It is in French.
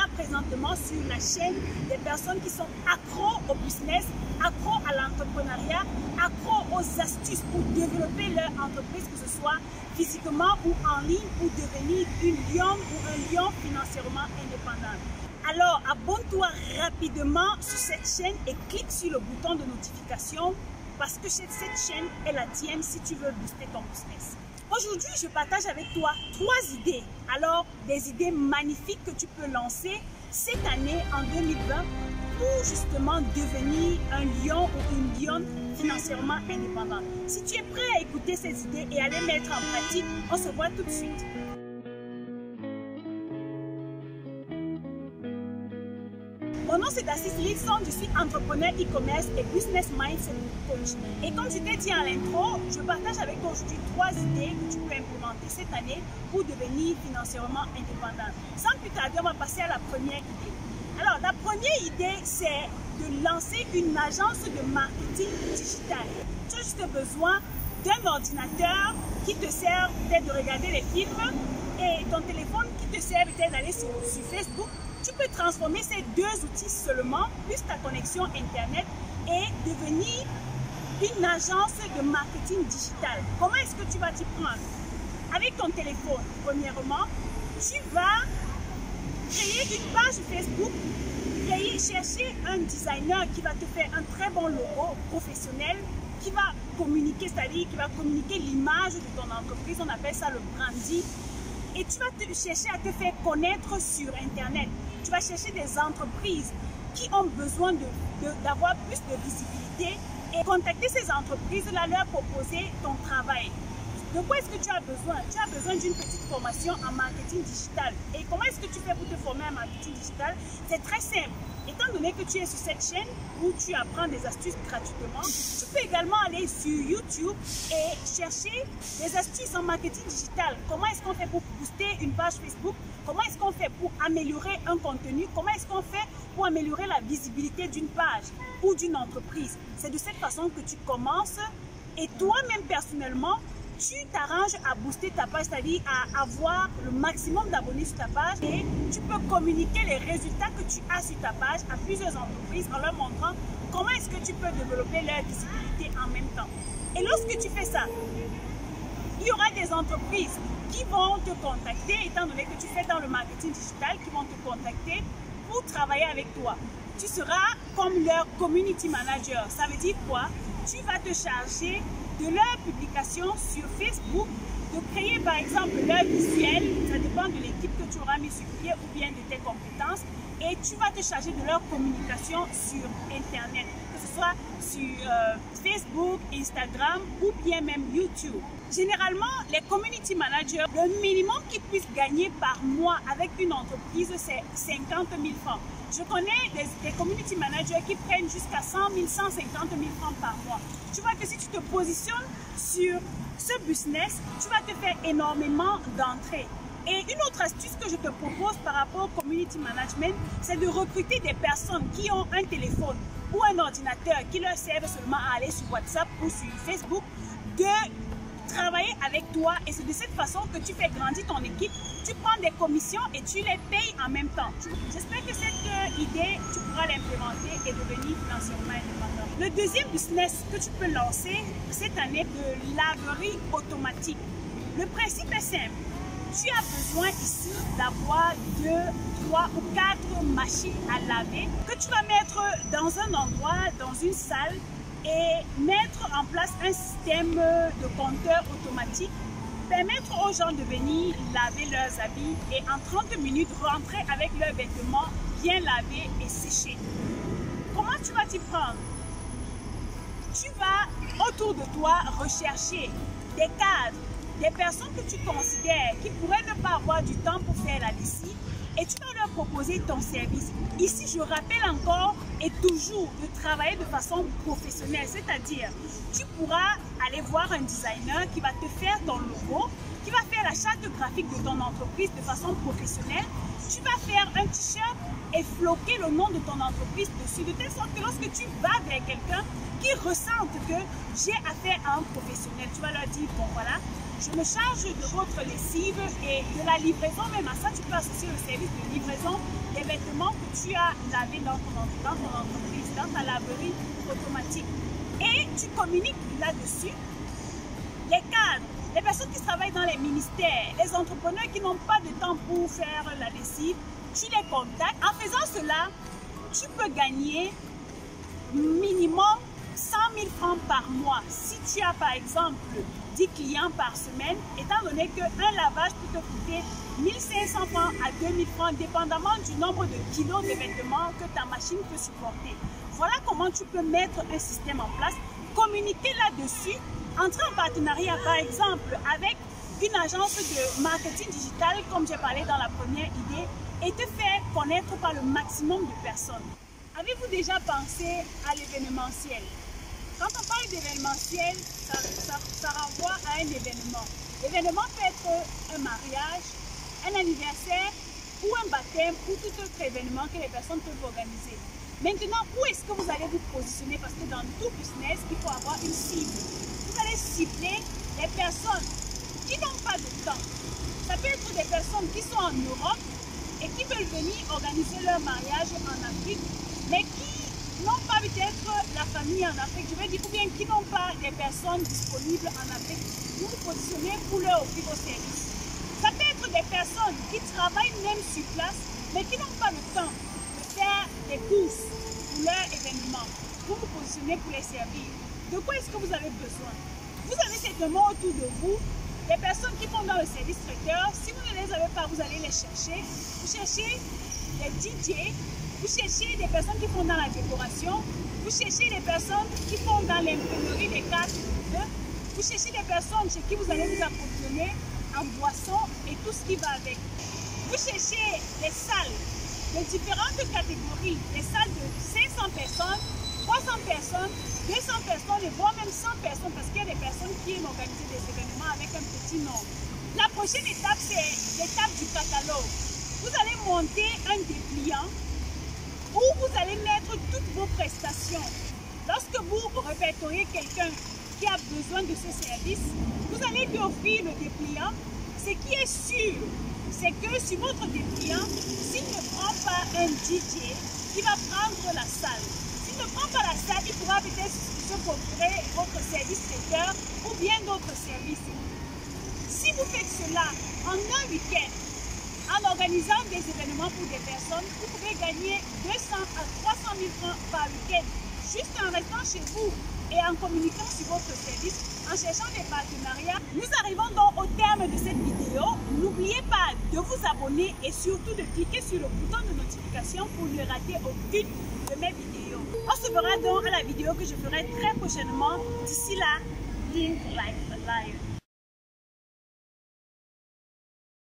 là présentement sur la chaîne des personnes qui sont accros au business, accros à l'entrepreneuriat, accros aux astuces pour développer leur entreprise, que ce soit physiquement ou en ligne, pour devenir une lionne ou un lion financièrement indépendant. Alors, abonne-toi rapidement sur cette chaîne et clique sur le bouton de notification parce que cette chaîne est la tienne si tu veux booster ton business. Aujourd'hui, je partage avec toi 3 idées. Alors, des idées magnifiques que tu peux lancer cette année en 2020 pour justement devenir un lion ou une lionne financièrement indépendante. Si tu es prêt à écouter ces idées et à les mettre en pratique, on se voit tout de suite. Mon nom c'est Dacis Lilson, je suis entrepreneur e-commerce et business mindset coach. Et comme je t'ai dit en l'intro, je partage avec toi aujourd'hui 3 idées que tu peux implémenter cette année pour devenir financièrement indépendant. Sans plus tarder, on va passer à la première idée. Alors, la première idée, c'est de lancer une agence de marketing digital. Tu as juste besoin d'un ordinateur qui te sert peut-être de regarder les films et ton téléphone qui te sert peut-être d'aller sur Facebook. Tu peux transformer ces 2 outils seulement, plus ta connexion Internet, et devenir une agence de marketing digital. Comment est-ce que tu vas t'y prendre? Avec ton téléphone, premièrement, tu vas créer une page Facebook, chercher un designer qui va te faire un très bon logo professionnel, qui va communiquer, c'est-à-dire qui va communiquer l'image de ton entreprise, on appelle ça le branding. Et tu vas chercher à te faire connaître sur Internet. Tu vas chercher des entreprises qui ont besoin d'avoir plus de visibilité et contacter ces entreprises-là, leur proposer ton travail. De quoi est-ce que tu as besoin? Tu as besoin d'une petite formation en marketing digital. Et comment est-ce que tu fais pour te former en marketing digital? C'est très simple. Étant donné que tu es sur cette chaîne où tu apprends des astuces gratuitement, tu peux également aller sur YouTube et chercher des astuces en marketing digital. Comment est-ce qu'on fait pour booster une page Facebook? Comment est-ce qu'on fait pour améliorer un contenu? Comment est-ce qu'on fait pour améliorer la visibilité d'une page ou d'une entreprise? C'est de cette façon que tu commences et toi-même personnellement, tu t'arranges à booster ta page, c'est-à-dire à avoir le maximum d'abonnés sur ta page et tu peux communiquer les résultats que tu as sur ta page à plusieurs entreprises en leur montrant comment est-ce que tu peux développer leur visibilité en même temps. Et lorsque tu fais ça, il y aura des entreprises qui vont te contacter, étant donné que tu fais dans le marketing digital, qui vont te contacter pour travailler avec toi. Tu seras comme leur community manager. Ça veut dire quoi? Tu vas te charger de leur publication sur Facebook, de créer par exemple leur visuel, ça dépend de l'équipe que tu auras mis sur pied ou bien de tes compétences, et tu vas te charger de leur communication sur Internet, que ce soit sur Facebook, Instagram ou bien même YouTube. Généralement, les community managers, le minimum qu'ils puissent gagner par mois avec une entreprise, c'est 50 000 francs. Je connais des community managers qui prennent jusqu'à 100 000, 150 000 francs par mois. Tu vois que si tu te positionnes sur ce business, tu vas te faire énormément d'entrées. Et une autre astuce que je te propose par rapport au community management, c'est de recruter des personnes qui ont un téléphone ou un ordinateur qui leur servent seulement à aller sur WhatsApp ou sur Facebook, de travailler avec toi, et c'est de cette façon que tu fais grandir ton équipe. Tu prends des commissions et tu les payes en même temps. J'espère que cette idée, tu pourras l'implémenter et devenir financièrement indépendant. Le deuxième business que tu peux lancer cette année, de laverie automatique. Le principe est simple. Tu as besoin ici d'avoir 2, 3 ou 4 machines à laver que tu vas mettre dans un endroit, dans une salle, et mettre en place un système de compteur automatique, permettre aux gens de venir laver leurs habits et en 30 minutes rentrer avec leurs vêtements bien lavés et séchés. Comment tu vas t'y prendre? Tu vas autour de toi rechercher des cadres, des personnes que tu considères qui pourraient ne pas avoir du temps pour faire la lessive, et tu vas leur proposer ton service. Ici, je rappelle encore et toujours de travailler de façon professionnelle, c'est-à-dire tu pourras aller voir un designer qui va te faire ton logo, qui va faire la charte graphique de ton entreprise de façon professionnelle. Tu vas faire un t-shirt et floquer le nom de ton entreprise dessus, de telle sorte que lorsque tu vas vers quelqu'un qui ressente que j'ai affaire à un professionnel, tu vas leur dire, bon voilà, je me charge de votre lessive et de la livraison, même à ça, tu peux associer le service de livraison des vêtements vêtements que tu as lavés dans ton entreprise, dans ta laverie automatique. Et tu communiques là-dessus. Les cadres, les personnes qui travaillent dans les ministères, les entrepreneurs qui n'ont pas de temps pour faire la lessive, tu les contactes. En faisant cela, tu peux gagner minimum 100 000 francs par mois. Si tu as par exemple 10 clients par semaine, étant donné qu'un lavage peut te coûter 1500 francs à 2000 francs, dépendamment du nombre de kilos de vêtements que ta machine peut supporter. Voilà comment tu peux mettre un système en place, communiquer là-dessus, entrer en partenariat par exemple avec une agence de marketing digital, comme j'ai parlé dans la première idée, et te faire connaître par le maximum de personnes. Avez-vous déjà pensé à l'événementiel? Quand on parle d'événementiel, ça renvoie à un événement. L'événement peut être un mariage, un anniversaire ou un baptême ou tout autre événement que les personnes peuvent organiser. Maintenant, où est-ce que vous allez vous positionner? Parce que dans tout business, il faut avoir une cible. Vous allez cibler les personnes qui n'ont pas de temps. Ça peut être des personnes qui sont en Europe et qui veulent venir organiser leur mariage en Afrique, mais qui n'ont pas peut-être la famille en Afrique, je veux dire, ou bien qui n'ont pas des personnes disponibles en Afrique. Vous vous positionnez pour leur offrir vos services. Ça peut être des personnes qui travaillent même sur place, mais qui n'ont pas le temps de faire des courses pour leur événement. Vous vous positionnez pour les servir. De quoi est-ce que vous avez besoin? Vous avez certainement autour de vous des personnes qui vont dans le service traiteur. Si vous ne les avez pas, vous allez les chercher. Vous cherchez des DJ, vous cherchez des personnes qui font dans la décoration, vous cherchez des personnes qui font dans l'imprimerie des cartes, vous cherchez des personnes chez qui vous allez vous approvisionner en boissons et tout ce qui va avec. Vous cherchez les salles de différentes catégories, les salles de 500 personnes, 300 personnes, 200 personnes et voire même 100 personnes parce qu'il y a des personnes qui aiment organiser des événements avec un petit nombre. La prochaine étape, c'est l'étape du catalogue. Vous allez monter un dépliant où vous allez mettre toutes vos prestations. Lorsque vous répertoriez quelqu'un qui a besoin de ce service, vous allez lui offrir le dépliant. Ce qui est sûr, c'est que sur votre dépliant, s'il ne prend pas un DJ, il va prendre la salle. S'il ne prend pas la salle, il pourra peut-être se procurer votre service traiteur ou bien d'autres services. Si vous faites cela en un week-end, en organisant des événements pour des personnes, vous pouvez gagner 200 à 300 000 francs par week-end, juste en restant chez vous et en communiquant sur votre service, en cherchant des partenariats. Nous arrivons donc au terme de cette vidéo. N'oubliez pas de vous abonner et surtout de cliquer sur le bouton de notification pour ne rater aucune de mes vidéos. On se verra donc à la vidéo que je ferai très prochainement. D'ici là, live like a lion.